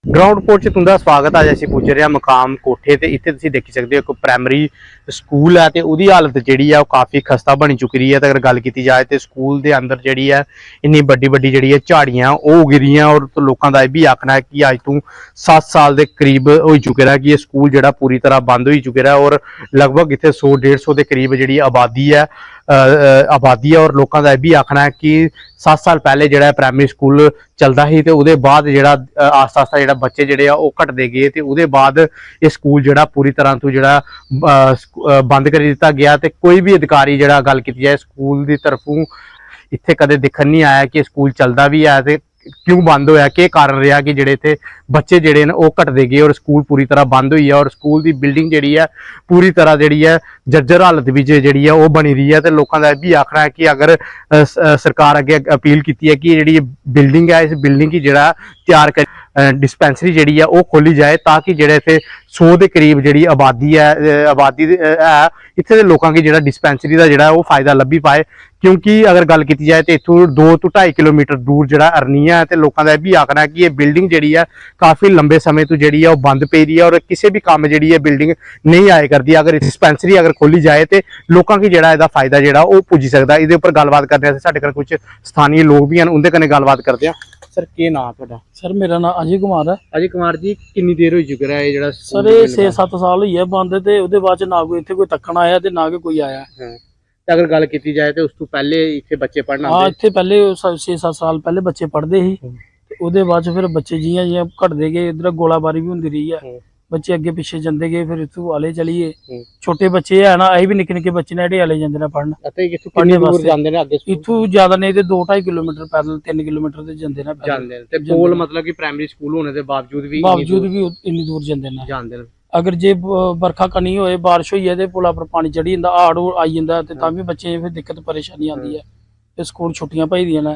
Ground floor च तुंदा स्वागत। अज असीं पुज्ज रहे मकाम कोठे ते इत्थे तुसीं देखी सकदे हो एक प्राइमरी स्कूल है ते उहदी हालत जिहड़ी है काफ़ी खस्ता बनी चुकी है। ते अगर गल कीती जाए तो स्कूल दे अंदर जिहड़ी है इन्नी बड्डी बड्डी जिहड़ी है झाड़ियां ओह उगी दियां और लोकां दा इह भी आखना है कि अज तों 7 साल दे करीब होई चुके दा कि यह स्कूल जिहड़ा पूरी तरह बंद होई चुके दा और लगभग इत्थे 100-150 के करीब जिहड़ी आबादी है और लोगों का यह भी आखना है कि 7 साल पहले जो प्राइमरी स्कूल चलता ही तो उहदे बाद जो आस्ता आस्ता जो बच्चे जोड़े घटते गए तो उहदे बाद ये स्कूल जो पूरी तरह तो जो बंद कर दिता गया। तो कोई भी अधिकारी जो गल की जाए स्कूल की तरफों इत्थे कदे दिखन नहीं आया कि स्कूल चलता भी है तो क्यों बंद होया, के कारण रहा कि जेडे इत्थे बच्चे जेडे ने घटते गए और स्कूल पूरी तरह बंद हुई है और स्कूल की बिल्डिंग जी है पूरी तरह जी है जर्जर हालत भी जी है वह बनी रही है। तो लोगों का यह भी आखना है कि अगर सरकार अगे अपील की है कि जी बिल्डिंग है इस बिल्डिंग की जरा तैयार कर डिस्पेंसरी जी है वह खोली जाए ताकि जो इतने 100 के करीब जी आबादी है इतने के लोगों की जो डिस्पेंसरी का जोड़ा वो फायदा लभी पाए। क्योंकि अगर गल की जाए तो इतों 2 to 2.5 किलोमीटर दूर जो अरनिया है तो लोगों का यह भी आखना है कि ये बिल्डिंग जी है काफ़ी लंबे समय तो जी है बंद पे रही है और किसी भी काम जी है बिल्डिंग नहीं आए करती। अगर डिस्पेंसरी अगर खोली जाए तो लोगों की जोड़ा इसका फायदा जोड़ा वो पुजी सकता है। ये उपर गलबात करने साढ़े कुछ स्थानीय लोग भी हैं उनके कने गलबात करते हैं। सर के नाम तुहाडा? सर मेरा नाम अजय कुमार है। अजय कुमार जी कितनी देर हो चुकी है ये सर ये 6-7 साल हुई है बंद ते उहदे बाद च ना कोई इत्थे कोई तक्कन आया ते ना कोई आया। अगर गल की जाए तो उस तो पहले इत्थे बच्चे पढ़ना हाँ इत्थे पहले 6-7 साल पहले बच्चे पढ़ते ही उहदे बाद च फिर बच्चे जियां जियां घटदे गए इधर गोलाबारी भी होंदी रही है बच्चे अगे पिछे जाते गए फिर इत्थों आले चलिए छोटे बच्चे है ना अभी भी निक्के निक्के बच्चे ने आले जाते हैं पढ़ने इत्थों ज्यादा नहीं तो 2-2.5 किलोमीटर पैदल 3 किलोमीटर से जाते हैं मतलब कि प्राइमरी स्कूल होने के बावजूद भी इन्नी दूर जाते हैं। अगर जे बरखा कनी होए बारिश होई है तो पुला पर पानी चढ़ी जाता हाड़ आई जाता है तो भी बच्चे फिर दिक्कत परेशानी आती है ते स्कूल छुट्टियां पाई दियां ने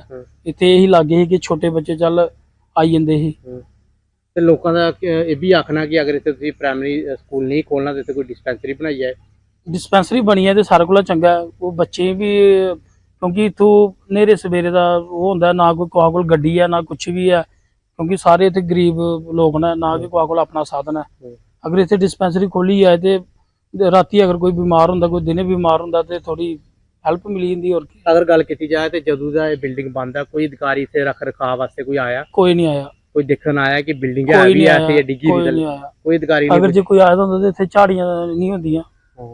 इत्थे यही लागे ही कि छोटे बच्चे चल आई जाते ही। ते लोगों का यह भी आखना कि अगर इतने प्राइमरी स्कूल नहीं खोलना तो कोई डिस्पेंसरी बनाई जाए। डिस्पेंसरी बनी है तो सारे को चंगा है वो बच्चे भी क्योंकि इतों नेरे सवेरे का वो होंगे ना कोई कुछ को गड्डी है ना कुछ भी है क्योंकि सारे इतने गरीब लोग ने ना कि कुछ को अपना साधन है। अगर इतने डिस्पेंसरी खोली है तो राती अगर कोई बीमार होंगे कोई दिने बीमार होंगे तो थोड़ी हैल्प मिली जाती। और अगर गल की जाए तो जदों दा बिल्डिंग बंद है कोई अधिकारी इतने रख रखाव वास्ते कोई आया? कोई नहीं आया। कोई देखने आया कि बिल्डिंग है भी है डिग्गी कोई नहीं आया। कोई अधिकारी अगर जो कोई आया होंदा तो इत्थे झाड़ियां नहीं होंदियां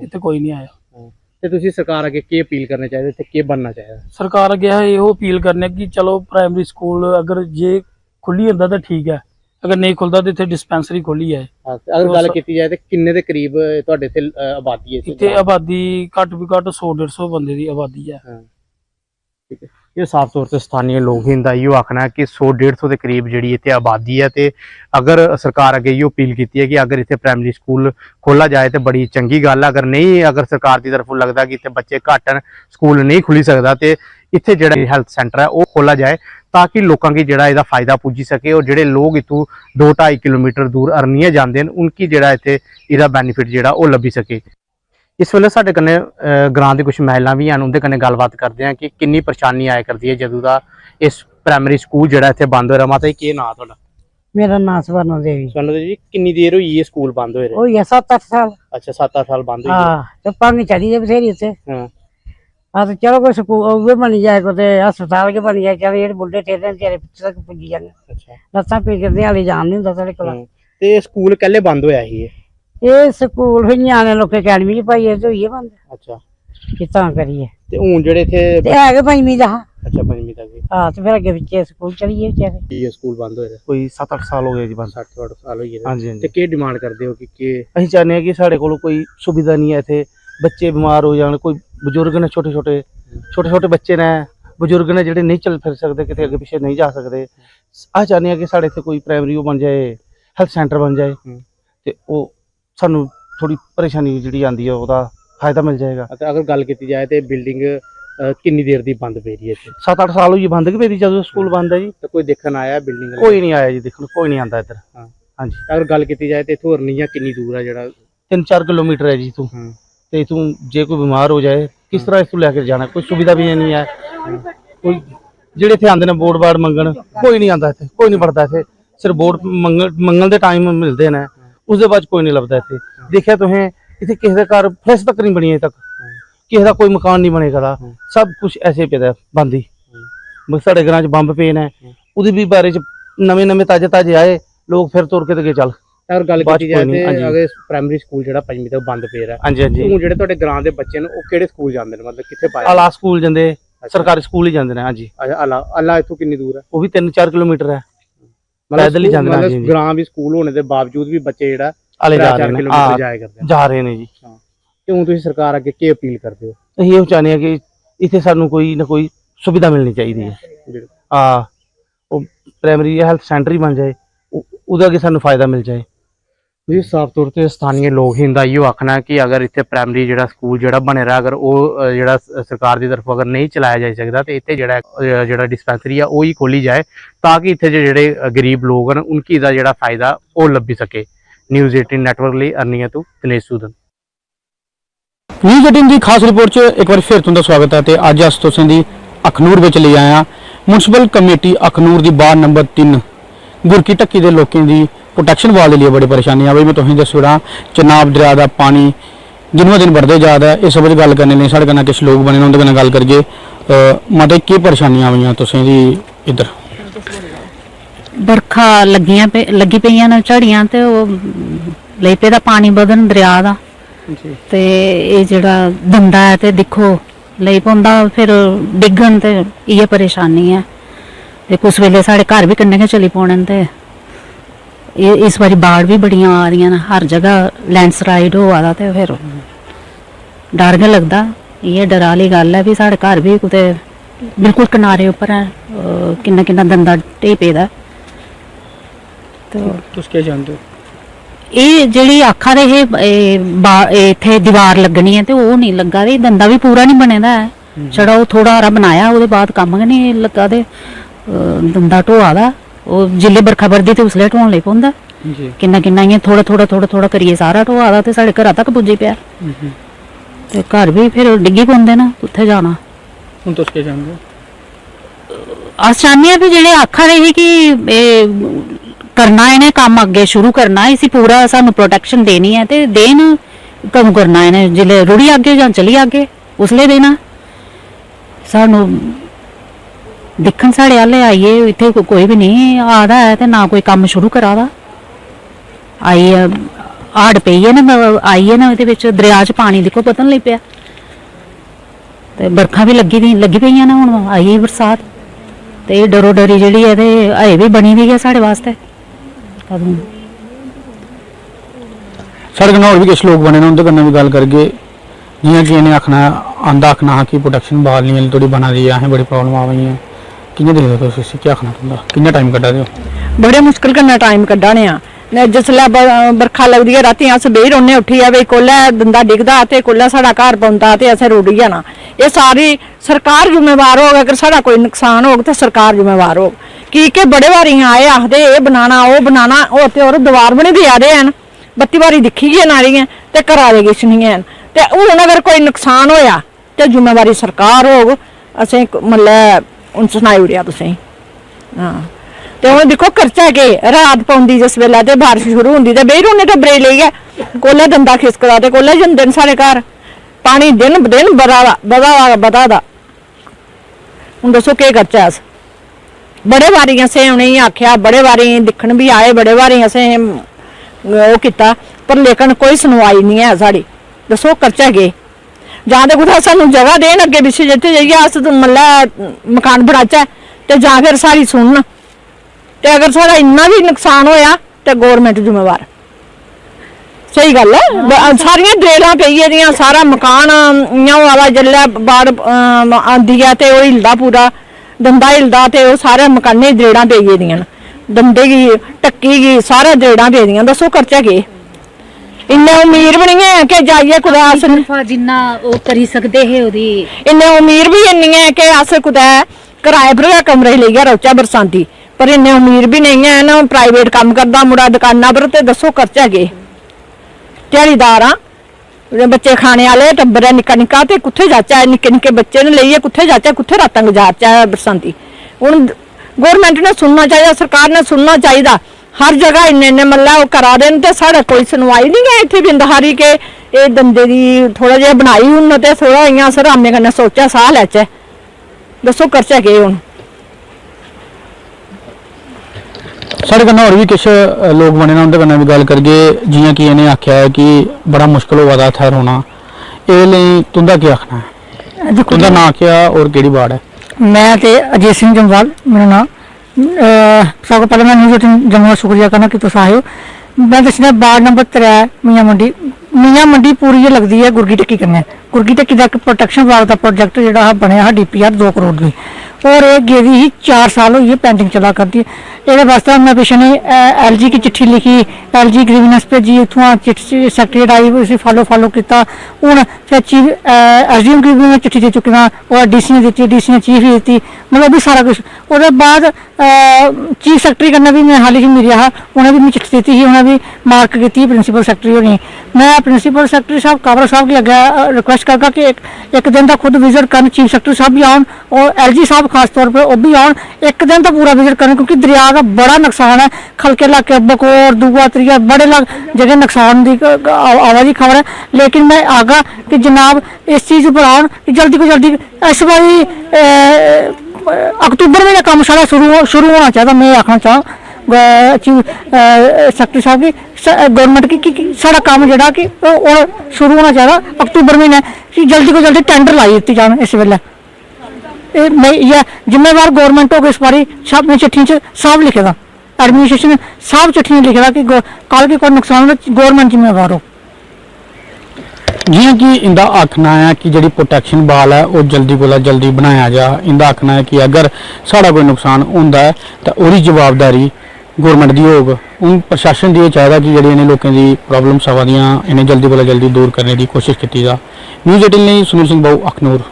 इत्थे कोई नहीं आया। ते तुसीं सरकार अगे की अपील करना चाहिए इत्थे की बनना चाहिए? सरकार अगे यो अपील करने कि चलो प्राइमरी स्कूल अगर जे खुली होंदा तो ठीक है अगर नहीं खुलता तो इत्थे डिस्पेंसरी खोली है। अगर गल की जाए तो किन्ने दे करीब तुहाडे इत्थे आबादी है? इत्थे आबादी घट भी घट 100-150 बंदे दी आबादी है। ठीक है ये साफ तौर पर स्थानीय लोग ही इो आखना है कि 100-150 के करीब जी इतने आबादी है। तो अगर सरकार अगे यो अपील की है कि अगर इतने प्राइमरी स्कूल खोला जाए तो बड़ी चंगी गल है। अगर नहीं अगर सरकार की तरफों लगता कि इतने बच्चे घट हैं स्कूल नहीं खुली सकता तो इतने जो हैल्थ सेंटर है वो खोला जाए ताकि लोगों की जोड़ा इसका फायदा पुजी सके और जोड़े लोग इतों 2-2.5 किलोमीटर दूर अरनिया जाते हैं उनकी जोड़ा इतने इसका बैनीफिट जोड़ा वो लभी सके। इस वेले साडे कन्ने ग्रां दी कुछ महिला भी हैं उनके कन्ने गलबात करते हैं कि कितनी परेशानी आया करती है जदों दा इस प्राइमरी स्कूल जोड़ा इत्थे बंद हो रहा। माता जी की नाम तुहाडा? मेरा नाम स्वर्ण देवी। स्वर्ण देवी जी कितनी देर हुई है स्कूल बंद होए? हो गया 7-8 साल। अच्छा 7-8 साल बंद हुई हां तो पानी चढ़ी है बथेरी उत्ते। हां तो चलो कोई स्कूल वो बन जाए कोई अस्पताल के बन जाए चल ये बुढ़े ठेले तेरे पिछे तक पुजी जाने। अच्छा लत्तां पीड़ करदे हाली जान नहीं हुंदा साडे कोल। ते स्कूल कल्ले बंद होया ही ये स्कूल फिर न्याणे लोग अकैडमी च पाई तो ये बंद। अच्छा कि तां करिए ते हुन जेड़े थे है के पंजवीं दा। अच्छा पंजवीं तक हां तो फिर अगे पिछे स्कूल चलिए बेचारे। ये स्कूल बंद होए कोई 7-8 साल हो गए जी बंद। 7-8 साल हो गए। हाँ जी हाँ ते जी की डिमांड करदे हो कि असीं चाहते हैं कि साढ़े कोल कोई सुविधा नहीं है इत्थे बच्चे बीमार हो जान कोई बजुर्ग ने छोटे छोटे बच्चे ने बजुर्ग ने जेह्ड़े नहीं चल फिर सकते कितने अगे पिछे नहीं जा सकते अस चाहते हैं कि साढ़े इत्थे कोई प्राइमरी बन जाए हैल्थ सेंटर बन जाए तो वो सानू थोड़ी परेशानी जी आती है वह फायदा मिल जाएगा। अगर गल की जाए तो बिल्डिंग कितनी देर की बंद पे रही है? 7-8 साल हुई बंद की पेदी जब स्कूल बंद है जी। तो कोई देखने आया बिल्डिंग? कोई नहीं आया जी देखने कोई नहीं आता इधर। हाँ जी अगर गल की जाए तो इतों अरनिया कितनी दूर है जो? 3-4 किलोमीटर है जी इतों। तो इतों जे कोई बीमार हो जाए किस तरह इतों लैके जाना कोई सुविधा भी नहीं है। कोई जेडे इतने आते हैं बोर्ड बार्ड मंगन कोई नहीं आता इतने कोई नहीं पढ़ता इतने ਸਿਰ ਵੋਟ ਮੰਗਣ ਦੇ ਟਾਈਮ ਮਿਲਦੇ ਨੇ, ਉਸ ਦੇ ਬਾਅਦ ਕੋਈ ਨਹੀਂ ਲੱਭਦਾ ਇੱਥੇ। ਦੇਖਿਆ ਤੁਸੀਂ ਇੱਥੇ ਕਿਸੇ ਦੇ ਘਰ ਫਲੈਸ਼ ਤੱਕ ਨਹੀਂ ਬਣੀ ਅਜੇ ਤੱਕ, ਕਿਸੇ ਦਾ ਕੋਈ ਮਕਾਨ ਨਹੀਂ ਬਣੇਗਾ ਦਾ, ਸਭ ਕੁਝ ਐਸੇ ਪਿਆ ਬੰਦ ਹੀ। ਸਾਡੇ ਘਰਾਂ 'ਚ ਬੰਬ ਪਏ ਨੇ, ਉਹਦੇ ਵੀ ਬਾਰੇ 'ਚ ਨਵੇਂ ਤਾਜ਼ੇ ਆਏ ਲੋਕ ਫਿਰ ਤੁਰ ਕੇ ਤੇ ਗਏ ਚੱਲ। ਅਗਰ ਗੱਲ ਕੀਤੀ ਜਾਏ ਤੇ ਅਗਰ ਪ੍ਰਾਇਮਰੀ ਸਕੂਲ ਜਿਹੜਾ 5ਵੀਂ ਤੱਕ ਬੰਦ ਪਿਆ ਹੈ, ਹਾਂਜੀ ਹਾਂਜੀ, ਹੁਣ ਜਿਹੜੇ ਤੁਹਾਡੇ ਗ੍ਰਾਂ ਦੇ ਬੱਚੇ ਨੇ ਉਹ ਕਿਹੜੇ ਸਕੂਲ ਜਾਂਦੇ ਨੇ, ਮਤਲਬ ਕਿੱਥੇ ਪਾਏ? ਆਲਾ ਸਕੂਲ ਜਾਂਦੇ, ਸਰਕਾਰੀ ਸਕੂਲ ਹੀ ਜਾਂਦੇ ਨੇ। ਹਾਂਜੀ, ਅੱਲਾ ਇੱਥੋਂ ਕਿੰਨੀ ਦੂਰ ਹੈ? ਉਹ ਵੀ 3-4 ਕਿਲੋਮੀਟਰ ਹੈ, ਪੈਦਲ ਹੀ ਜਾਂਦੇ ਨੇ। ਮਤਲਬ ਗ੍ਰਾਂ ਵੀ ਸਕੂਲ ਹੋਣੇ ਦੇ ਬਾਵਜੂਦ ਵੀ ਬੱਚੇ ਜਿਹੜਾ ਆਲੇ ਜਾ ਰਹੇ ਨੇ, ਕਿਲੋਮੀਟਰ ਜਾਇਆ ਕਰਦੇ ਨੇ, ਜਾ ਰਹੇ ਨੇ ਜੀ। ਤੇ ਹੁਣ ਤੁਸੀਂ ਸਰਕਾਰ ਅੱਗੇ ਕੀ ਅਪੀਲ ਕਰਦੇ ਹੋ? ਅਸੀਂ ਇਹ ਚਾਹੁੰਦੇ ਹਾਂ ਕਿ ਇੱਥੇ ਸਾਨੂੰ ਕੋਈ ਨਾ ਕੋਈ ਸੁਵਿਧਾ ਮਿਲਣੀ ਚਾਹੀਦੀ ਹੈ। ਉਹ ਪ੍ਰਾਇਮਰੀ ਹੈਲਥ ਸੈਂਟਰ ਹੀ ਬਣ ਜਾਏ, ਉਹਦਾ ਅੱਗੇ ਸਾਨੂੰ ਫਾਇਦਾ ਮਿਲ ਜਾਏ ਜੀ। ਸਾਫ ਤੌਰ ਤੇ ਸਥਾਨੀ ਲੋਕ ਹੀ ਦਾ ਇਹੋ ਆਖਣਾ ਕਿ ਅਗਰ ਇੱਥੇ ਪ੍ਰਾਇਮਰੀ ਜਿਹੜਾ ਸਕੂਲ ਜਿਹੜਾ ਬਣੇ ਰਿਹਾ, ਅਗਰ ਉਹ ਜਿਹੜਾ ਸਰਕਾਰ ਦੀ ਤਰਫੋਂ ਅਗਰ ਨਹੀਂ ਚਲਾਇਆ ਜਾ ਸਕਦਾ ਤੇ ਇੱਥੇ ਜਿਹੜਾ ਡਿਸਪੈਂਸਰੀ ਆ ਉਹ ਹੀ ਖੋਲੀ ਜਾਏ, ਤਾਂ ਕਿ ਇੱਥੇ ਜਿਹੜੇ ਗਰੀਬ ਲੋਕ ਹਨ ਉਨਕੀ ਦਾ ਜਿਹੜਾ ਫਾਇਦਾ ਉਹ ਲੱਭੀ ਸਕੇ। ਨਿਊਜ਼ 18 ਨੈਟਵਰਕ ਲਈ ਅਰਨੀਆ ਤੋਂ ਦਿਨੇਸ਼ ਸੂਦਨ। ਨਿਊਜ਼ 18 ਦੀ ਖਾਸ ਰਿਪੋਰਟ 'ਚ ਇੱਕ ਵਾਰ ਫਿਰ ਤੁਹਾਡਾ ਸਵਾਗਤ ਹੈ। ਤੇ ਅੱਜ ਅਸੀਂ ਤੁਸੀਂ ਦੀ ਅਖਨੂਰ ਵਿੱਚ ਲੈ ਆਇਆ म्यूनसिपल कमेटी अखनूर की वार्ड नंबर 3 गुरकी ढक्की के लोगों की प्रोटैक्शन वाल के लिए बड़ी परेशानी आ। मैं तुम दस विड़ा चनाब दरिया का पानी दिनों दिन बढ़ते जा रहा है। इस बारे गल करने लिए साढ़े कन्नै कुछ लोग बने उन्होंने गल करिए। माता की परेशानियां आईयां तुसें दी इधर? बरखा लगी पईयां ने झाड़ियां ते ओह लई पे दा पानी बधन दरिया दा ते ये जेड़ा दंदा है ते दिक्खो लई पौंदा फिर डिगन ते इयै परेशानी है। ते कुछ वेले साढ़े घर भी कन्नै गै चली पौने ते इस बारी बाढ़ भी बड़ियां आ रही न, हर जगह लैंडस्लाइड होआ दा ते फिर डर गै लगदा। इयै डर आह्ली गल्ल है भी साढ़े घर भी कुतै बिल्कुल किनारे उप्पर है, किन्ना किन्ना दंदा ढेई पेदा। तो तुस केह् जानदे हो? ਇਹ ਜਿਹੜੀ ਆਖਾ ਦੇ ਇਹ ਇੱਥੇ ਦੀਵਾਰ ਲੱਗਣੀ ਹੈ ਤੇ ਉਹ ਨਹੀਂ ਲੱਗਾ, ਤੇ ਦੰਦਾ ਵੀ ਪੂਰਾ ਨਹੀਂ ਬਣਿਆ ਦਾ ਹੈ। ਛੜਾ ਉਹ ਥੋੜਾ ਹਰਾ ਬਣਾਇਆ, ਉਹਦੇ ਬਾਅਦ ਕੰਮ ਨਹੀਂ ਲੱਗਾ ਤੇ ਦੰਦਾ ਢੋਆ ਦਾ ਉਹ ਜਿੱਲੇ ਬਰਖਾ ਵਰਦੀ ਤੇ ਉਸਲੇ ਢੋਣ ਲਈ ਪਉਂਦਾ। ਕਿੰਨਾ ਕਿੰਨਾ ਇਹ ਥੋੜਾ ਕਰੀਏ ਸਾਰਾ ਢੋਆ ਦਾ ਤੇ ਸਾਡੇ ਘਰਾਂ ਤੱਕ ਪੁੱਜੀ ਪਿਆ ਤੇ ਘਰ ਵੀ ਫਿਰ ਡਿੱਗੀ ਪਾਉਂਦੇ ਨਾ, ਉੱਥੇ ਜਾਣਾ। ਹੁਣ ਤੁਸ ਕੀ ਜਾਣਦੇ ਹੋ? ਅਸ ਚਾਹੁੰਦੇ ਹਾਂ ਵੀ ਜਿਹੜੇ ਆਖਾ ਰਹੇ ਸੀ ਕਿ ਇਹ करना है काम अगे शुरू करना है, इसी पूरा सानू प्रोटेक्शन देनी है ते देन कदों करना है जिले रुड़ी आगे जां चली आगे उसले देना। सानू दिखन साढ़े आले आइए इत्थे कोई भी नहीं आदा है ते ना कोई काम शुरू करा दा। आई हाड़ पई है ना, आई है ना, इहदे विच दरिया च पानी दिक्खो बधन लग पिया ते बरखा भी लगी पईयां ना, हुण आई बरसात ते डरो डरी जिहड़ी है ते अजे भी बनी दी है साढ़े वास्ते। साढ़े कन्नै होर भी किश लोग बने ने, उंदे कन्नै भी गल करगे। जियां कि इन्हें आखना हा कि प्रोटेक्शन बाल नहीं थोड़ी बना दी है, असें बड़ी प्रॉब्लम आ गई है। कि'यां दिखदे तुस इसी? क्या आखना तुंदा? किन्ना टाइम कड्ढा दे हो? बड़े मुश्किल कन्नै टाइम कड्ढने आ। जिसलै बरखा लगदी है रातीं अस बेही रौह्ने उट्ठियै भाई कोल्लै दंदा डिगदा ते कोल्लै साढ़ा घर पौंदा ते असें रुड़ी जाना। एह् सारी सरकार जिम्मेवार होग, अगर साढ़ा कोई नुकसान होग ते सरकार जिम्मेवार होग। कि बड़े बारी आए आखदे एह् बनाना ओह् बनाना, होर ते होर दवार बनी देआ दे हैन, बत्ती बारी दिक्खी गै ना रही ते करा दे किश निं हैन। ते हून अगर कोई नुकसान होया ते जिम्मेवारी सरकार होग। असें मतलब हून सनाई ओड़ेआ तुसें। हाँ ते हून दिक्खो खर्चा केह्, रात पौंदी जिस वेल्लै ते बारिश शुरू होंदी ते बेही रौह्ने टब्बरे लेइयै, कोल्लै दंदा खिसकदा ते कोल्लै जंदे न साढ़े घर। पानी दिन ब दिन बधा दा। हून दस्सो केह् करचै अस? बड़े बारी असें उ'नेंगी आखेआ, बड़े बारी दिक्खन भी आए, बड़े बारी असें ओह् कीता, पर लेकिन कोई सुनवाई नहीं है साढ़ी। दस्सो करचै केह्? जां ते कुतै सानूं जगह देन अग्गे पिच्छे जित्थे जाइयै अस मतलब मकान बनाचै, ते जां फिर साढ़ी सुनन। ते अगर साढ़ा इन्ना भी नुकसान होया ते गौरमेंट जिम्मेवार। सही गल है, सारियां दरेलां पेई गेदियां, सारा मकान इ'यां होआ दा जेल्लै बाड़ आंदी है ते ओह् हिलदा पूरा, दंदा हिलदा ते ओह् सारे मकानें च दरेड़ां पेई गेदियां न, दंदे गी टक्की गी सारा दरेड़ां पेदियां। दस्सो करचै केह्? इन्ने उमीर भी नहीं है कि जाइए कुदै अस जिन्ना ओह् करी सकदे हे ओह्दी, इन्ने उमीर भी नहीं है कि अस कुदै किराए पर गै कमरे लेइयै रौह्चै बरसांती, पर इन्ने उमीर भी नहीं है ना। प्राइवेट कम्म करदा मुड़ा दुकानां पर, ते दस्सो करचै केह्? ध्याड़ीदार आं, बच्चे खाने आह्ले टब्बर है निक्का निक्का, ते कुत्थै जाचै? निक्के निक्के बच्चे न लेइयै कुत्थै जाचै? कुत्थै रातां गुजारचै बरसांती? हून गौरमेंट ने सुनना चाहिदा, सरकार ने सुनना चाहिदा हर जगह इन्ने मतलब वो करा दे ते साढ़े कोई सुनवाई नहीं है इत्थे बिंदहारी के ये दंदे दी थोड़ा जिहा बनाई हूं ते थोड़ा इयां अस रामे कन्नै सोचा साह लैचे दसो करचे केह् हुण साढ़े कन्नै होर भी किश लोग बने ना उंदे कन्नै भी गल करगे जियां कि इन्हें आख्या है कि बड़ा मुश्किल होआ दा इत्थै रौह्ना एह्दे लेई तुंदा केह् आखना है तुंदा नां क्या और केह्ड़ी वार्ड है मैं ते अजय सिंह जम्वाल मेरा नाम सब तो पहले मैं न्यूज़ 18 जम्मू का शुक्रिया करना कि तुस आए हो मैं दसना वार्ड नंबर 3 मियां मंडी पूरी लगती है गुरगी ढक्की कन्नै गुरगी ढक्की का प्रोटेक्शन वाल का प्रोजेक्ट जो बनया DPR 2 करोड़ की और ये गेदी ही 4 साल हुई पेंटिंग चला करती ये वास्ते मैं पिछले ने LG की चिट्ठी लिखी LG ग्रीवनेस भेजी इतों चिट्ठी सैक्रेटरीट आई उसे फॉलो किया हूँ फिर चीफ SDM की भी मैं चिट्ठी दे चुकी हाँ और DC ने दी DC ने चीफ ही दी मतलब भी सारा कुछ और बाद चीफ सैक्रेटरी कन्नै भी मैं हाल ही मिली हा उन्हें भी मैं चिट्ठी दी थी उन्हें भी मार्क की प्रिंसीपल सैक्रेटरी होनी मैं प्रिंसीपल सैक्रेटरी साहब काबरा साहब की अगर रिक्वेस्ट करगा कि एक दिन का खुद विजिट कर चीफ सैक्रेटरी साहब भी आन और LG साहब खास तौर पर वो भी आन एक दिन तो पूरा विजिट करें क्योंकि दरिया का बड़ा नुकसान है खलके इलाके बकोर दूआ त्रिया बड़े जगह नुकसान की आवाज़ खबर है लेकिन मैं आगा कि जनाब इस चीज़ पर आन कि जल्दी को जल्दी इस बारी अक्तूबर में काम सारा शुरू होना चाहिए मैं आखना चाह चीफ सैक्रेटरी साहब की गवर्नमेंट की सारा काम जोड़ा कि शुरू होना चाहिए अक्तूबर महीने कि जल्दी को जल्दी टेंडर लाई दी जान इस वेले यह जिम्मेवार गवर्नमेंट होगी इस बारी सब ने चिट्ठी साफ लिखे दा एडमिनिस्ट्रेशन साफ चिट्ठी लिखे दा कि कल के कोई नुकसान हो गवर्नमेंट जिम्मेवार हो जियां कि इंदा आखना है कि जी प्रोटेक्शन वाल है वो जल्दी कोला जल्दी बनाया जा इंदा आखना है कि अगर साड़ा कोई नुकसान होंदा है तो उसकी जवाबदारी गौरमेंट की होग हूँ प्रशासन की चाहिए कि जी इन्हें लोगों की प्रॉब्लम्स आवा दियां इन्हें जल्दी कोला जल्दी दूर करने की कोशिश की जा न्यूज़ 18 ਲਈ सुनील सिंह बाऊ अखनूर।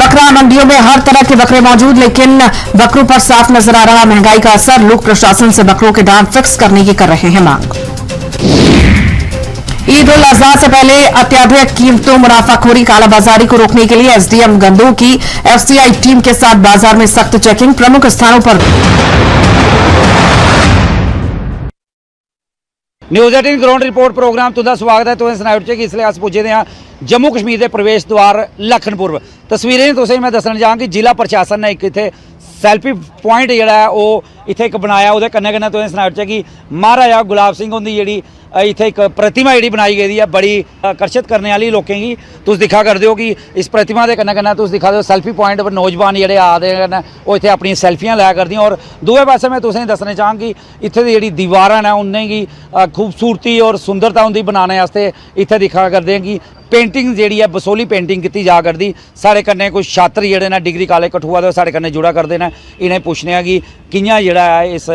बकरा मंडियों में हर तरह के बकरे मौजूद लेकिन बकरों पर साफ नजर आ रहा महंगाई का असर लोग प्रशासन से बकरों के दाम फिक्स करने की कर रहे हैं मांग। ईद उल अजहा से पहले अत्याधिक कीमतों मुनाफाखोरी कालाबाजारी को रोकने के लिए SDM गंदू की FCI टीम के साथ बाजार में सख्त चेकिंग प्रमुख स्थानों पर। न्यूज़ 18 ग्राउंड रिपोर्ट प्रोग्राम तुंदा स्वागत है तुसें सनाया कि इसलिए अस पुज्जे दे हां जम्मू कश्मीर के प्रवेश द्वार लखनपुर तस्वीरें तुसें मैं दस्सना चाहां कि जिला प्रशासन ने एक इत्थे सैल्फी पॉइंट जिहड़ा है वो इत्थे एक बनाया उहदे कन्नै कन्नै तुसें सनाया कि महाराजा गुलाब सिंह हुंदी जिहड़ी इत्थे एक प्रतिमा जिहड़ी बनाई गेदी है बड़ी आकर्षित करने वाली लोकें गी तुस दिक्खा करदे हो कि इस प्रतिमा के कन्नै कन्नै तुस दिक्खा दे हो सैल्फी पॉइंट पर नौजवान जिहड़े आ दे कन्नै ओह इत्थे अपनी सैल्फियां लै करदियां और दूए पासे मैं तुसें दस्सना चाहां कि इत्थे दी जिहड़ी दीवारां न उन्हें गी खूबसूरती और सुंदरता उंदी बनाने वास्ते इत्थे दिक्खा करदे हैं कि पेंटिंग जी है बसोली पेंटिंग की जा करती साढ़े कन्नै कुछ छात्र जोड़े ने डिग्री कॉलेज कठुआ दे साढ़े कन्नै जुड़ा करते हैं इन्हें पुछने कि कियां जोड़ा है इस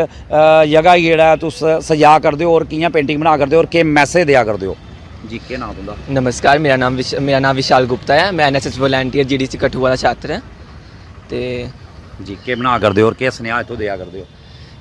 जगह जोड़ा तुस सजा करते हो और कियां पेंटिंग बना करते हो और केह् मैसेज दिया करते हो जी के नाम तुंदा। नमस्कार मेरा नाम विशाल गुप्ता है मैं NSS वॉलंटियर GDC कठुआ का छात्र है तो जी के बना करते हो और क्या स्नेहा इत्थों दिया करते हो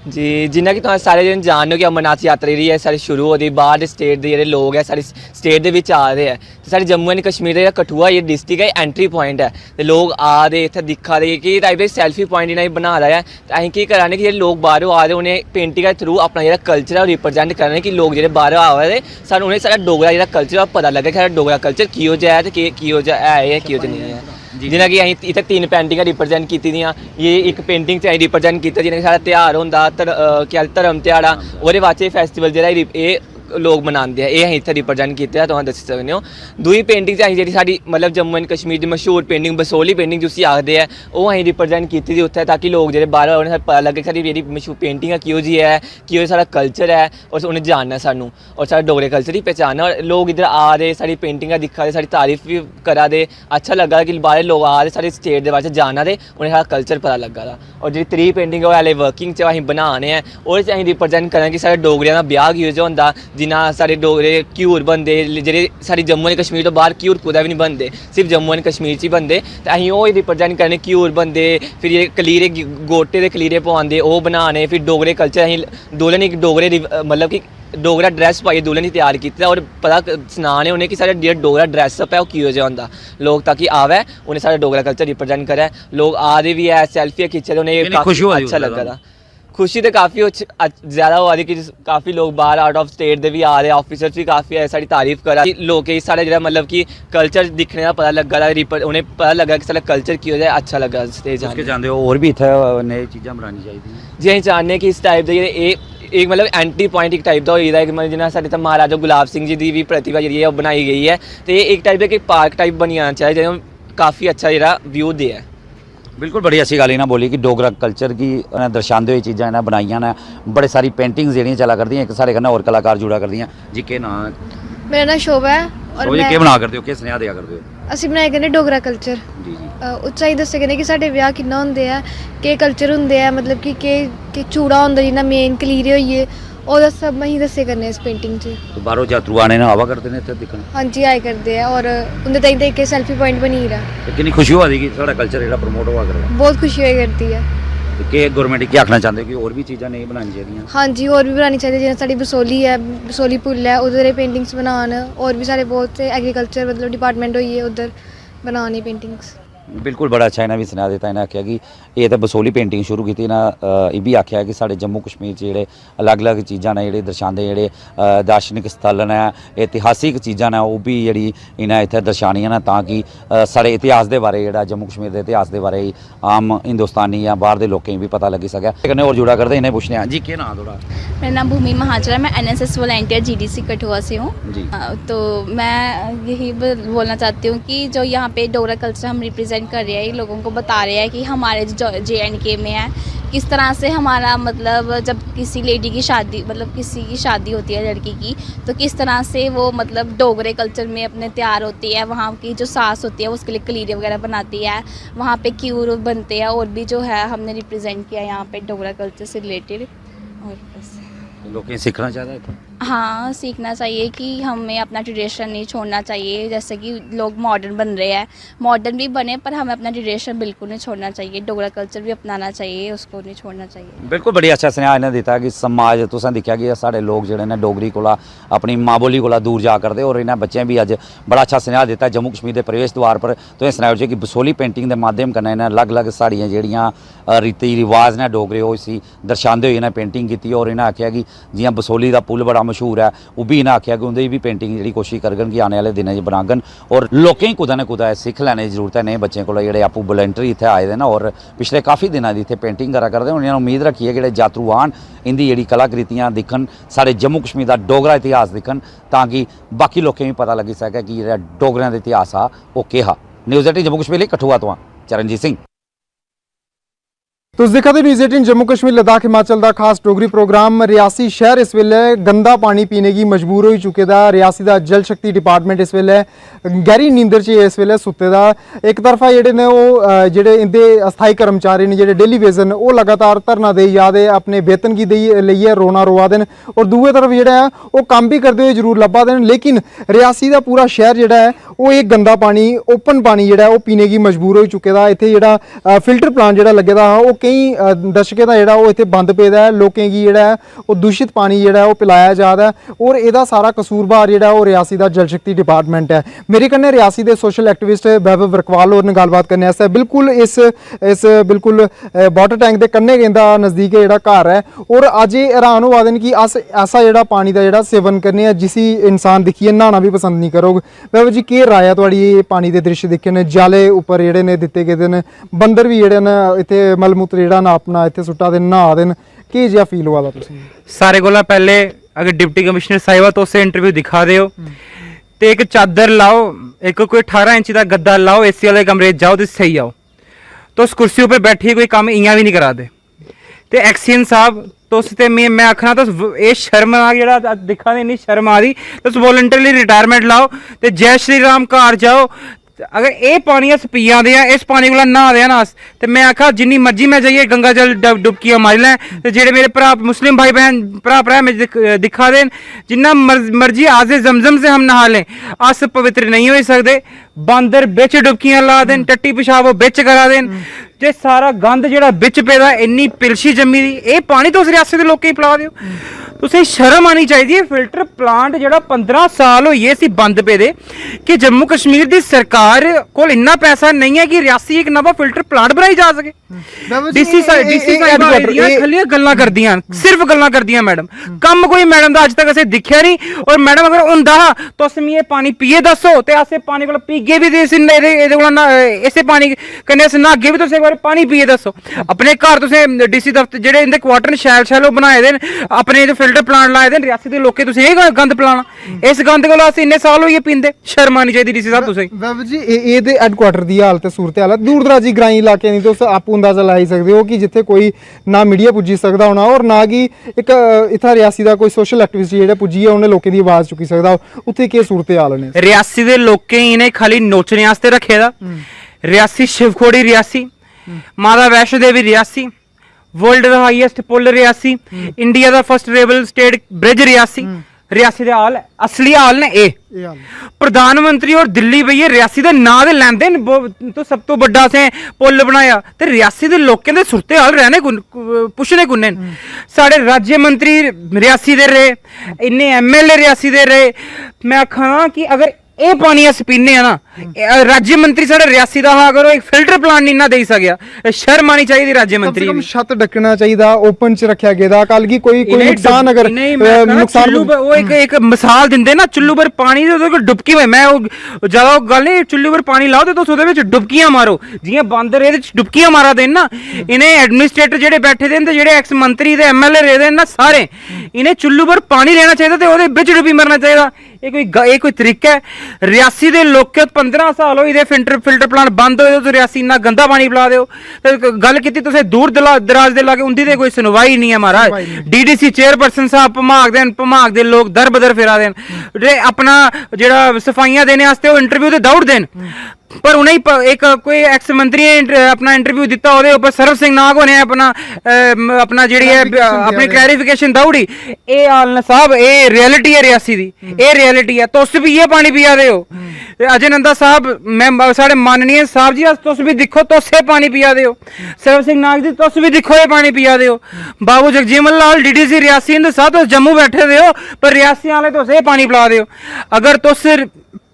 जी जिन्ना कि तुम सारे जन जानते हो कि अमरनाथ यात्रा जी है सारी शुरू होती बाहर स्टेट के जोड़े लोग है सारी स्टेट के आ रहे हैं तो साढ़े जम्मू एंड कश्मीर का कठुआ ये डिस्ट्रिक्ट है एंट्री पॉइंट है तो लोग आ रहे इतने दिखा रहे कि टाइप दे सैल्फी पॉइंट इन्हें बना रहा है तो अं की करा कि लोग बाहरों आ रहे उन्हें पेंटिंग के थ्रू अपना जो कल्चर है रिप्रजेंट करने कि लोग जो बाहरों आ रहे सू उन्हें सारा डोगरा जो कल्चर है पता लगे कि सारा डोगरा कल्चर किहो जिहा है तो किहो जिहा है किहो जिहा नहीं है जिन्हें कि अं इतने 3 पेंटिंग रिप्रजेंट की ये एक पेंटिंग से रिप्रजेंट किया जिन्हें सारा त्यौहार होंदा क्या धर्म ध्याड़ा वो वास्ते फेस्टिवल जो लोग मनाते हैं ये इतने रिप्रजेंट किया तुम दस सकते हो दूई पेंटिंग जी साड़ी मतलब जम्मू एंड कश्मीर की मशहूर पेंटिंग बसोली पेंटिंग जिसे आखते हैं वो अं रिप्रजेंट की थी उत्थे ताकि लोग जो बाहर उन्हें पता लगे साड़ी जी मशहूर पेंटिंग है किहो जी है कि सारा कल्चर है और उन्हें जानना सानू और सारा डोगरे कल्चर की पहचानना और लोग इधर आ रहे साड़ी पेंटिंग दिखा रहे साड़ी तारीफ भी करा दे अच्छा लगा कि बाहर लोग आ रहे सारी स्टेट के बारे जाना दे उन्हें सारा कल्चर पता लगा दा और जी 3 पेंटिंग है वो हाले वर्किंग च अं बनाने हैं और अं रिप्रजेंट करें कि साढ़े डोगरिया का ब्याह किहो जिहा होंदा जिन्ना साढ़े डोगरे घ्यूर बनदे जेह्ड़े साढ़ी जम्मू एंड कश्मीर तो बाहर घ्यूर कुदै बी नहीं बनदे, सिर्फ जम्मू एंड कश्मीर च ही बनदे। ते असीं ओह् रिप्रजेंट करने, घ्यूर बनदे, फिर ये कलीरे गोटे दे कलीरे पवांदे ओह् बनाने, फिर डोगरे कल्चर असीं दुल्हन इक डोगरे मतलब कि डोगरा ड्रैस पाइयै दुल्हन गी त्यार कीता और पता सनाने उ'नें कि साढ़ा जेह्ड़ा डोगरा ड्रैसअप है ओह् किहो जेहा होंदा, लोग ताकि आवे उ'नें साढ़ा डोगरा कल्चर रिप्रजेंट करे। लोग आ दे भी है, सेल्फी खिच्चे दे, उ'नें काफी अच्छा लग्गा दा। खुशी तो काफ़ी ज़्यादा होआ दी कि काफ़ी लोग बाहर आउट ऑफ स्टेट दे भी आ रहे, ऑफिसर्स भी काफ़ी है साड़ी तारीफ करा, लोकें गी साढ़ा जेह्ड़ा मतलब कि कल्चर दिक्खने दा पता लग्गा दा, उ'नें पता लग्गा कि साढ़ा कल्चर किहो जेहा, अच्छा लग्गा स्टेज उसके चाहते हो और भी इत्थै नई चीज़ां बनानी चाहिए जी। असीं चाहन्ने कि इस टाइप दे एक मतलब एंट्री पॉइंट एक टाइप का होई दा, मतलब जिन्ना साढ़े इत्थै महाराजा गुलाब सिंह जी की भी प्रतिभा जी है बनाई गई है, तो एक टाइप का पार्क टाइप बनी जाना चाहिए जो काफ़ी अच्छा जेह्ड़ा व्यू दे है। बिल्कुल बड़ी अच्छी गल इन्हें बोली कि डोगरा कल्चर की दर्शाते हुए चीज़ां इन्हें बनाइयां ने, बड़े सारी पेंटिंग्स जेहड़ियां चला करदियां, एक साढ़े कन्नै होर कलाकार जुड़ा करदियां जी। के नाम? मेरा नाम शोभा है और मैं केह् बना करदे हो, केह् सनेहा देआ करदे हो? ਅਸੀਂ ਬਣਾਏ ਕਰਨੇ ਡੋਗਰਾ ਕਲਚਰ जी जी ਉੱਚਾਈ ਦੱਸੇ ਕਰਨੇ ਕਿ ਸਾਡੇ ਵਿਆਹ ਕਿੰਨਾ ਹੁੰਦੇ ਆ, ਕਿ ਕਲਚਰ ਹੁੰਦੇ ਆ, ਮਤਲਬ ਕਿ ਚੂੜਾ ਹੁੰਦਾ ਜਿੰਨਾ ਮੇਨ ਕਲੀਰੇ ਹੋਈਏ ਉਹਦਾ ਸਭ ਅਸੀਂ ਦੱਸੇ ਕਰਨੇ ਇਸ ਪੇਂਟਿੰਗ 'ਚ। तो बाहरों यात्रु आने ने आवा करते हैं इत्थे दिक्खण, ਹਾਂਜੀ ਆਏ ਕਰਦੇ ਆ ਔਰ ਉਹਦੇ ਤਾਈਂ ਤੇ ਇੱਕ ਸੈਲਫੀ ਪੁਆਇੰਟ ਬਣੀ ਰਹਾ, ते किन्नी खुशी होआ दी कि साढ़ा कल्चर जेह्ड़ा प्रमोट होआ करदा। ਬਹੁਤ ਖੁਸ਼ੀ ਹੋਈ ਕਰਦੀ ਹੈ। ते केह् गौरमेंट गी आखना चाहते हो कि और भी चीज़ां नहीं बनानी चाहिए? ਹਾਂਜੀ ਹੋਰ ਵੀ ਬਣਾਉਣੀ ਚਾਹੀਦੀ, ਜਿਵੇਂ ਸਾਡੀ ਬਸੋਲੀ ਹੈ, ਬਸੋਲੀ ਪੁੱਲ ਹੈ, ਉਹਦੇ ਪੇਂਟਿੰਗਸ ਬਣਾਉਣ, ਔਰ ਵੀ ਸਾਰੇ बहुत से एग्रीकल्चर मतलब डिपार्टमेंट होई है उधर बनाने पेंटिंग्स। बिल्कुल बड़ा अच्छा इन्हें भी सुना दिता, इन्हें आख्या कि ये तो बसोली पेंटिंग शुरू की, इन्हें भी आख्या कि साढ़े जम्मू कश्मीर जेह्ड़े अलग अलग चीज़ां ने जेह्ड़े दर्शांदे, जेह्ड़े दार्शनिक स्थल ने, इतिहासिक चीज़ां ने ओह् भी जेह्ड़ी इन्हें इत्थै दर्शानियां न, ताकि साढ़े इतिहास के बारे जेह्ड़ा जम्मू कश्मीर के इतिहास के बारे आम हिंदुस्तानी या बाहर के लोकें भी पता लगी सकै। कन्नै होर जुड़ा करदे, इन्हें पुछने जी केह् नाम थोड़ा? मेरा नाम भूमि महाजरा, मैं NSS वॉलंटियर GDC कठुआ से हूँ जी। तो मैं यही बोलना चाहती हूँ कि जो यहाँ पे डोगरा कल्चर हम रिप्रेजेंट कर रहे हैं, लोगों को बता रहे हैं कि हमारे जो JNK में है किस तरह से हमारा मतलब जब किसी लेडी की शादी मतलब किसी की शादी होती है लड़की की, तो किस तरह से वो मतलब डोगरे कल्चर में अपने तैयार होती है, वहाँ की जो सास होती है वो उसके लिए कलीरे वगैरह बनाती है, वहाँ पे क्यूर बनते हैं, और भी जो है हमने रिप्रेजेंट किया यहाँ पे डोगरा कल्चर से रिलेटेड। और बस लोग सीखना चाहते हैं, हाँ सीखना चाहिए कि हमें अपना ट्रेडिशन नहीं छोड़ना चाहिए। जैसे कि लोग मॉडर्न बन रहे हैं, मॉडर्न भी बने, पर हमें अपना ट्रेडिशन बिल्कुल नहीं छोड़ना चाहिए, डोगरा कल्चर भी अपनाना चाहिए, उसको नहीं छोड़ना चाहिए। बिल्कुल बड़ी अच्छा स्नेहा इन्हें दिता कि समाज तुसें दिक्खेआ कि साढ़े लोग जेह्ड़े ने डोगरी कोला अपनी माँ बोली कोला दूर जा करदे, और इन्हें बच्चें भी अज बड़ा अच्छा स्नेहा दिता जम्मू कश्मीर के प्रवेश द्वार पर। तुसें सनाया कि बसोली पेंटिंग के माध्यम कन्नै इन्हें अलग अलग साड़ियां जेहड़ियां रीति रिवाज ने डोगरे ओह् इसी दर्शांदे होई इन्हें पेंटिंग की, और इन्हें आख्या कि जियां बसोली का पुल बड़ा मशहूर है, ओह् भी इन्हें आख्या कि उंदी भी पेंटिंग जी कोशिश करगन कि आने वाले दिनों च बनागन, और लोकें ही कुदै ना कुदै सिक्ख लैने की जरूरत है नए बच्चों को जेह्ड़े आपूं वॉलंटरी इत्थै आए दे न, और पिछले काफ़ी दिनों की इत्थे पेंटिंग करा करदे। उन्हें उम्मीद रखी है कि यात्रु आन इंदी जेह्ड़ी कलाकृतियां दिक्खन, साढ़े जम्मू कश्मीर का डोगरा इतिहास दिक्खन, ताकि बाकी लोकें भी पता लगी सकै कि जेह्ड़ा डोगरें का इतिहास आ ओह् केह् हा। न्यूज़ 18 जम्मू कश्मीर लेई कठुआ तो चरणजीत सिंह। तुस दिक्खा दे न्यूज़ 18 जम्मू कश्मीर लद्दाख हिमाचल का खास डोगरी प्रोग्राम। रियासी शहर इस वेले गंदा पानी पीने की मजबूर हो चुके दा। रियासी का जल शक्ति डिपार्टमेंट इस वेले गहरी नींदर च इस वेले सुत्ते दा। एक तरफा जेहड़े ने ओह् जेहड़े इंदे अस्थाई कर्मचारी ने जेहड़े डेली वेजन ओह् लगातार धरना देई जा दे, अपने वेतन की लेइयै रोना रोआ दे न, और दूए तरफ जेहड़ा है ओह् कम्म भी करदे हुए जरूर लब्भा दे न, लेकिन रियासी का पूरा शहर जेहड़ा है ओह् एक गंदा पानी ओपन पानी जेहड़ा है ओह् पीने की मजबूर हो चुके दा। इत्थे जेहड़ा फिल्टर प्लांट जेहड़ा लगे दा ओह् कई दशकें दा जेहड़ा ओह् इत्थे बंद पेदा है। लोकें गी जेहड़ा है ओह् दूषित पानी जेहड़ा है ओह् पिलाया जा रहा है, और एह्दा सारा कसूरबार जेहड़ा ओह् रियासी दा जल शक्ति डिपार्टमेंट है। मेरे कन्नै रियासी दे सोशल एक्टिविस्ट वैभव बरकवाल होर ने गल्लबात करने आस्तै। बिल्कुल इस बिल्कुल वाटर टैंक दे कन्नै गै इंदा नज़दीक जेहड़ा घर है, और अज्ज एह् हैरान होआ दे न कि अस ऐसा जेहड़ा पानी दा जेहड़ा सेवन करने आं जिसी इंसान दिक्खियै न्हाना भी पसंद नहीं करोग। वैभव जी केह् राय है तुहाड़ी पानी दे दृश्य दिक्खे न, जाले उप्पर जेहड़े ने दित्ते गेदे न, बंदर भी जेहड़े न इत्थे मलमूत्र जेहड़ा ना अपना इत्थे सुट्टा दे नहा दे न, केह् जेहा फील होआ दा तुसें? सारे कोला पहले अगर डिप्टी कमिश्नर साहिबा तुस इंटरव्यू दिखा दे हो ते एक चादर लाओ, एक कोई 18 इंच का गद्दा लाओ, एसी वाले कमरे जाओ तो सही आओ। तुस कुर्सी पर बैठिए कोई कम्म इयां भी नहीं करा दे। ते एक्सीएन साहब तुस ते मैं आखना तुस एह् शर्म आ जेहड़ा दिक्खा दे, इन्नी शर्म आ दी। तुस वॉलंटरली रिटायरमेंट लाओ ते जय श्री राम घर जाओ, अगर ये पानी अस पी आते हैं, इस पानी को नहा दे ना अस, तो मैं आखा जिन्नी मर्जी मैं जाइए गंगा जल डुबकियां मारी लें, तो जेडे मेरे भरा मुस्लिम भाई बहन भरा में दिखा देन, जिन्ना मर्जी आज़े जमजम से हम नहा लें, अस पवित्र नहीं हो सकते। बांदर बिच डुबकियां ला देन, टट्टी पेशाब बिच करा देन, जे सारा गंद जेड़ा बिच पेदा, इन्नी पिलशी जम्मी दी, ये पानी तुस रियासत दे लोकें गी पिला दिओ। तुसें शर्म आनी चाहिए। फिल्टर प्लांट जेड़ा 15 साल होइए इसी बंद पेदे, कि जम्मू कश्मीर दी सरकार कोल इन्ना पैसा नहीं है कि रियासी एक नवा फिल्टर प्लांट बनाई जा सके। डीसी साहिबां खलियां गल्लां करदियां, सिर्फ गल्लां करदियां मैडम, कम कोई मैडम दा अज तक असें दिक्खेआ नहीं। और मैडम अगर हुंदा हा तुस मिगी पानी पिए दस्सो, ते असें पानी कोला पीगे भी, इहदे कोला इसे पानी कन्नै अस न्हागे भी, तुस इक बार पानी पिए दस्सो। अपने घर तुसें डीसी दफ्तर जेह्ड़े इंदे क्वार्टर शैल शैल बनाए दे न, अपने फिल्टर प्लांट लाए दे रियासी दे लोकें, तुसें एह् गंद पिलाना, इस गंद कोला अस इन्ने साल होइए पींदे। शर्म आनी चाहिदी डीसी साहब तुसें। बाबू जी एह्दे हैडक्वार्टर दी हालत सूरत हाल दूर दराजी ग्राईं इलाके दी तुस आपूं अंदाजा लाई सकदे हो कि जित्थे कोई ना मीडिया पुज्जी सकदा होना, और ना कि इक इत्थै रियासी दा कोई सोशल एक्टिविस्ट जेह्ड़ा पुज्जियै उ'नें लोकें दी आवाज़ चुक्की सकदा, उत्थे केह् सूरत हाल ने? रियासी दे लोकें इन्हें खाली नोचने आस्ते रखे दा। रियासी शिवखोड़ी रियासी, माता वैष्णो देवी रियासी, वर्ल्ड दा हाईएस्ट पुल रियासी, इंडिया दा फर्स्ट रेबल स्टेट ब्रिज रियासी। रियासी दे हाल असली हाल ने ए। प्रधानमंत्री और दिल्ली भैया रियासी दे नां दे लैंदे न, तो सब तो बड्डा असें पुल बनाया, ते रियासी दे लोकें दे सुरते हाल रहने पुछने कुन्ने न। साढ़े राज्य मंत्री रियासी दे रहे, इन्ने एमएलए रियासी दे रहे। मैं आखां कि अगर ਇਹ ਪਾਣੀ ਅਸ ਪੀਨੇ ਆ ਨਾ, राज्य मंत्री साढ़े रियासी दा हा, अगर एक फिल्टर प्लांट नहीं ना दे सकिया, शर्म आनी चाहिए राज्य मंत्री। छत ढकना चाहिए, ओपन च रखा गया, कल की कोई नुकसान अगर नुकसान वो एक मिसाल दिंदे ना, चुल्लू पर पानी डुबकी होए, मैं ज्यादा गल नहीं, चुल्लू पर पानी लाओ तो तुस ओहदे विच डुबकियां मारो, जियां बांदर एहदे च डुबकियां मारा दे ना। इन्हें एडमिनिस्ट्रेटर जेहड़े बैठे दे न, जेहड़े एक्स मंत्री ते एमएलए रहे दे ना सारे, इन्हें चुल्लू पर पानी लेना चाहिए ते ओहदे विच डुबी मरना चाहिए। ये कोई तरीका है? रियासी दे लोकें 15 साल होई दे फिल्टर प्लांट बंद होए, तो रियासी इन्ना गंदा पानी पिला दे। गल कीती तुसें दूर दराज दे लागे, उंदी ते कोई सुनवाई नहीं है महाराज। डीडीसी चेयरपर्सन साहब भमाग दे लोग दर बदर फिरा दे, अपना जेड़ा सफाइयां देने आस्ते ओह इंटरव्यू ते दौड़ देन, पर उन्हें एक कोई एक्स मंत्री अपना इंटरव्यू दिता, ओहदे उपर सरव सिंह नाग होने अपना जेहड़ी है अपनी क्लैरिफिकेशन दौड़ी। ए हाल साहब, ए रियलिटी है रियासी दी, ए रियलिटी है। तुस भी ये पानी पिया दे हो। अजय नंदा साहब, मैं साढ़े माननीय साहब जी, तुस भी दिखो, तुस ये पानी पिया दे हो। सरव सिंह नाग जी, तुस भी दिखो ये पानी पिया दे हो। बाबू जगजीवन लाल डीडीसी रियासी हिंद साहब, तुस जम्मू बैठे दे हो, पर रियासी आले तुस ये पानी पिला दे हो। अगर तुस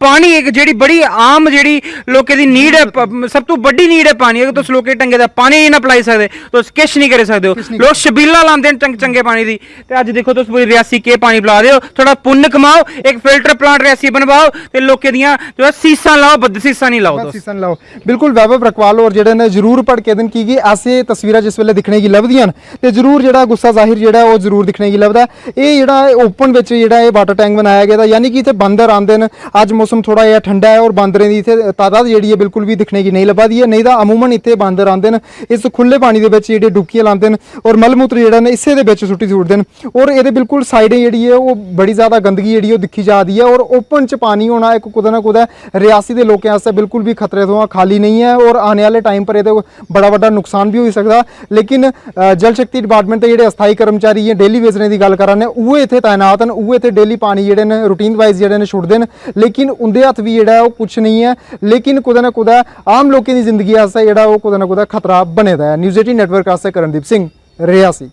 पानी एक जेड़ी बड़ी आम जेड़ी लोकें दी नीड है, सब तो बड़ी नीड है पानी, अगर तुस लोकें ढंगे दा पानी नहीं ना पिलाई सकदे, तुस किश नहीं करी सकदे हो। लोग छबीला लांदे न चंगे पानी दी, ते अज देखो तुस पूरी रियासी केह् पानी पिला दे हो। थोड़ा पुण्य कमाओ, एक फिल्टर प्लांट रियासी बनवाओ, ते लोकें दियां जो सीसां लाओ, बदसीसां नहीं लाओ, सीसां लाओ। बिल्कुल वैभव रकवाल और जेहड़े ने जरूर भड़के दिन की ऐसे तस्वीरां जिस वेले दिखने गी लभदियां न, ते जरूर जेहड़ा गुस्सा जाहिर जेहड़ा ओह जरूर दिखने गी लभदा है। एह् जेहड़ा ओपन विच जेहड़ा एह् वाटर टैंक बनाया गेदा, यानी कि इत्थे बंदर आंदे न। अज मौसम थोड़ा जिहा ठंडा है और बांदरें दी इत्थे तादाद जेहड़ी है बिल्कुल भी दिखने की नहीं लभा दी है, नहीं तो अमूमन इत्थे बांदर आंदे न, इस खुले पानी दे विच जेहड़े डुबकियां लांदे न और मलमूत्र जेहड़ा ने इस्से दे विच सुट्टी सुट्टदे न, और एहदे बिल्कुल साइडें जेहड़ी है वो बड़ी ज़्यादा गंदगी जेहड़ी दिक्खी जा रही है। और ओपन च पानी होना एक कुदै ना कुदै रियासी दे लोकें आस्तै बिल्कुल भी खतरे तो खाली नहीं है, और आने वाले टाइम पर एहदे बड़ा बड़ा नुकसान भी हो सकदा। लेकिन जल शक्ति डिपार्टमेंट दे जेहड़े अस्थाई कर्मचारी है, डेली विजरें की गल करा ने, उहे इत्थे तैनात न, उहे इत्थे डेली पानी जेहड़े ने रूटीन वाइज जेहड़े ने छुड़दे न, लेकिन उंदे हत्थ भी जेहड़ा कुछ नहीं है। लेकिन कुदै ना कुदै आम लोगों की जिंदगी आस्तै जेहड़ा वो कुदै ना कुदै खतरा बने दा है। न्यूज़ 18 नेटवर्क आस्तै करणदीप सिंह, रियासी।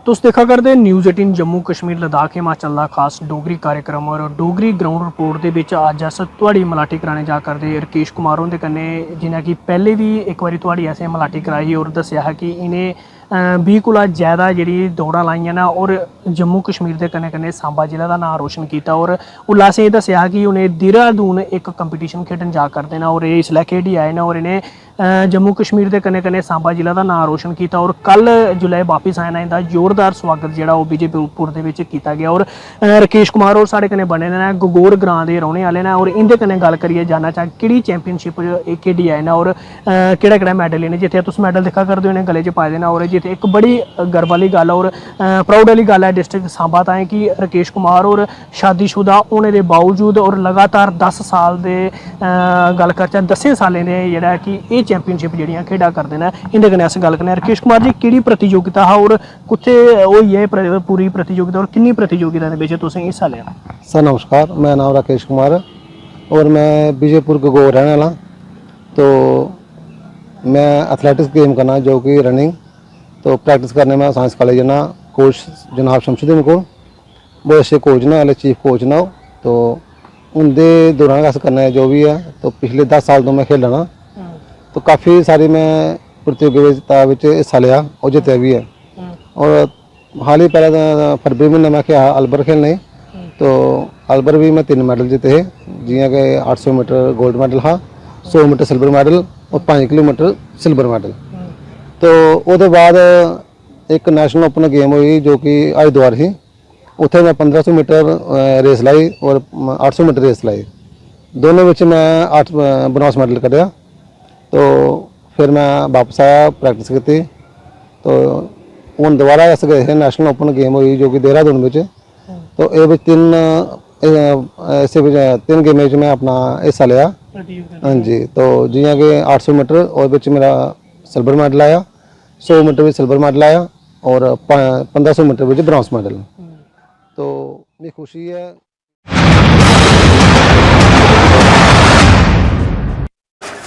तुस देखा करदे न्यूज़ 18 जम्मू कश्मीर लद्दाख हिमाचल का खास डोगरी कार्यक्रम, और डोगरी ग्राउंड रिपोर्ट के विच अज अस तुहाड़ी मलाटी कराने जा करदे रकेश कुमार होंदे कन्नै, जिन्हें कि पहले भी एक बारी तुहाड़ी असें मलाटी कराई और दस्सेआ है कि इन्हें 20 कोला ज़्यादा जी दौड़ा लाइयां ना, और जम्मू कश्मीर के कन्नै कन्नै सांबा जिले का नाम रोशन किया। और उल्ला असें दस्सेआ कि उन्हें देहरादून एक कंपीटीशन खेढन जा करदे न, और इसलै खेढी आए न, और इन्हें ਜੰਮੂ ਕਸ਼ਮੀਰ ਦੇ ਕੰਨੇ ਕੰਨੇ ਸਾਂਬਾ ਜ਼ਿਲ੍ਹਾ ਦਾ ਨਾਮ ਰੋਸ਼ਨ ਕੀਤਾ ਔਰ ਕੱਲ ਜੁਲਾਈ ਵਾਪਿਸ ਆਏ ਨਾ ਇਹਦਾ ਜ਼ੋਰਦਾਰ ਸਵਾਗਤ ਜਿਹੜਾ ਉਹ ਵਿਜੇਪੁਰ ਦੇ ਵਿੱਚ ਕੀਤਾ ਗਿਆ ਔਰ ਰਕੇਸ਼ ਕੁਮਾਰ ਔਰ ਸਾਡੇ ਕਨੇ ਬਣੇ ਨੇ ਗਗੋਰ ਗ੍ਰਾਂ ਦੇ ਰਹਿਣੇ ਵਾਲੇ ਨੇ ਔਰ ਇਹਦੇ ਕਨੇ ਗੱਲ ਕਰੀਏ ਜਾਨਣਾ ਚਾਹ ਕਿਹੜੀ ਚੈਂਪੀਅਨਸ਼ਿਪ ਇਹ ਖੇਡੀ ਆਏ ਨਾ ਔਰ ਕਿਹੜਾ ਕਿਹੜਾ ਮੈਡਲ ਇਹਨੇ ਜਿੱਥੇ ਤੁਸੀਂ ਮੈਡਲ ਦਿਖਾ ਕਰਦੇ ਹੋ ਨੇ ਗਲੇ 'ਚ ਪਾਏ ਦੇ ਨਾ ਔਰ ਜਿੱਥੇ ਇੱਕ ਬੜੀ गर्व वाली गल और प्राउड वाली गल है डिस्ट्रिक्ट सांबा ताएं कि रकेश कुमार और शादीशुदा होने के बावजूद और लगातार 10 साल दे गल करचा 10 सालें ने जेह्ड़ा कि ये चैंपीयनशिप जेह्ड़ियां खेडा करदे ने इंदे कन्नै अस गल करने रकेश कुमार जी केह्ड़ी प्रतियोगिता हा और कुत्थे होई है पूरी प्रतियोगिता और किन्नी प्रतियोगिता दे विच तुसें हिस्सा लिया? सर नमस्कार, मेरा नाम राकेश कुमार और मैं विजयपुर गगोर रहने वाला। तो मैं एथलेटिक्स गेम करना जो कि रनिंग, तो प्रैक्टिस करने में साइंस कॉलेज ना कोच जनाब शमशुद्दीन को बहुत अच्छे कोच ने, वाले चीफ कोच ना, तो उनके दौरान अस करना है जो भी है। तो पिछले 10 साल तो मैं खेलना, तो काफ़ी सारी मैं प्रतियोगिता हिस्सा लिया और जितया भी है। और हाल ही पहले फरवरी महीने में क्या अलबर खेलने, तो अलबर भी मैं 3 मैडल जीते हैं, जियां कि 800 मीटर गोल्ड मैडल हाँ, 100 मीटर सिल्वर मैडल और 5 किलोमीटर सिल्वर मैडल। तो उसके बाद एक नेशनल ओपन गेम हुई जो कि हरिद्वार ही, उत्थे मैं 1500 मीटर रेस लाई और 800 मीटर रेस लाई, दोनों में मैं 8 ब्रॉन्ज मेडल कढ़िया। तो फिर मैं वापस आया, प्रैक्टिस की, तो हूँ दोबारा अस गए थे नेशनल ओपन गेम हुई जो कि देहरादून में। तो ये 3 गेमें मैं अपना हिस्सा लिया हाँ जी। तो जियां कि 800 मीटर और मेरा सिल्वर मेडल आया, 100 मीटर में सिल्वर मेडल आया और 1500 मीटर में ब्रॉन्ज मेडल। तो मेरी खुशी है।